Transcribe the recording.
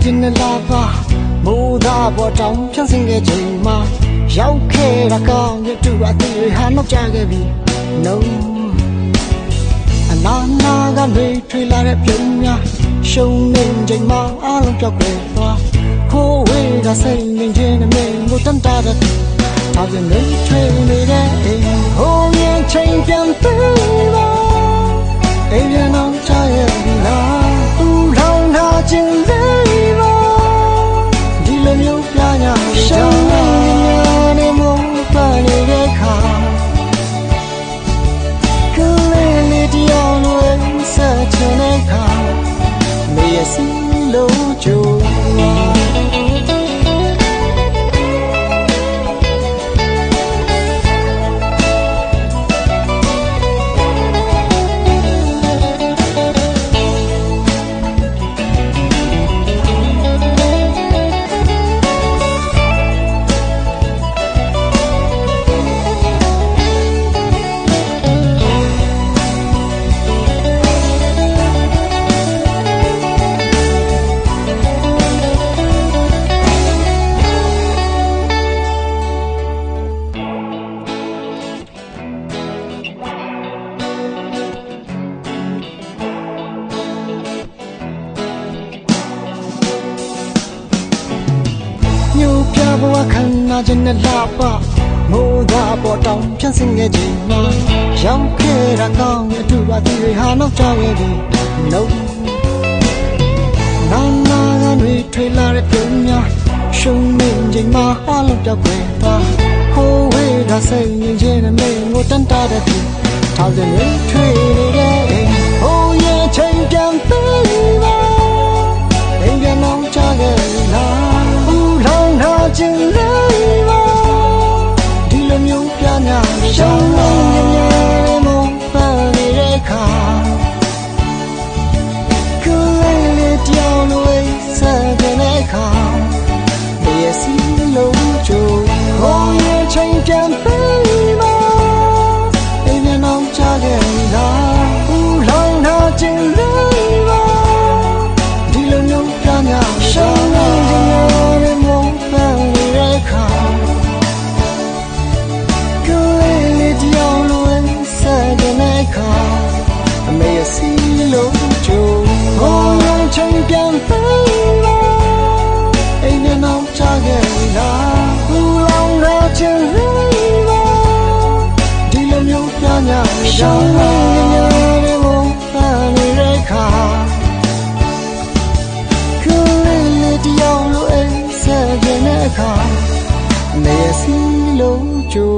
ခြင်းနဲ့လာပါမိုးသားပေါ်တောင်ဖြန့်စင်ခဲ့ချိန်မှာရောက်ခဲ့တာကောင်းရတူအသေးတွေဟာနောက်ကျခဲ့ပြီ No အနာနာကမေးထွေလာတဲ့ပြုံးများရှုံနေချိန်မှာအားလုံးပြောက်ခဲ့သွားခိုးဝေးကစိတ်ငြိမ်ခြင်းနဲ့မင်းကိုတန်တာတဲ့ဒါပြန်နေထွေနေတဲ့အိမ်ဟိုးရင်ချိန်ပြန်သေးပါအိမ်ပြန်အောင်ချရဲ့ဒီလားဦးလောင်ထားခြင်းလေးပါဒီလိုမျိုးပြညာရှုံနေနေမို့ပါနေတဲ့ခါကလေးလေးတရားလို့ဆက်ချင်တဲ့ခါမေးရစီလို့ကြိုးဘဝခန္ဓာခြင်းနဲ့လာပါမိုးသားပေါ်တောင်ဖြန့်စင်ခဲ့ချိန်မှာရောက်ခဲ့တာကောင်းရဲ့အထူးအသီးတွေဟာနောက်ကျခဲ့ပြီ No နာနာကတွေထွေလာတဲ့ပြုံးများရှုံနေချိန်မှာအားလုံးပြောက်ခွေသွားဟိုးဝေးကစိတ်ငြိမ်ခြင်းနဲ့မင်းကိုတန်တာတဲ့သူထောင်စင်တွေထွေနေတဲ့အိမ်ဟိုးရဲ့ချိန်ပြန်သေးပါအိမ်ပြန်အောင်ချခဲ့လားဦးလောင်ထားခြင်းလေးပါဒီလိုမျိုးပြညာရှောင်းနေနေမို့ပါနေတဲ့ခါကလေးလေးတောင်းလို့ဆက်တဲ့ခါမေးစီလို့ကြိုးဟိုးရဲ့ချိန်ပြန်ပေးပါအိမ်ပြန်အောင်ချခဲ့လားဦးလောင်ထားခြင်းလေးပါဒီလိုမျိုးပြညာရှောင်းနေနေမို့ပါနေတဲ့ခါကလေးလေးတောင်းလို့ဆက်တဲ့ခါမေးစီလို့ကြိုးဟိုးရဲ့ချိန်ပြန်ပေးပါအိမ်ပြန်အောင်ချခဲ့လားဦးလောင်ထားခြင်းလေးပါဒီလိုမျိုးပြညာရှောင်းနေနေမို့ပါနေတဲ့ခါကလေးလေးတောင်းလို့ဆက်တဲ့ခါမေးစီလို့ကြိုး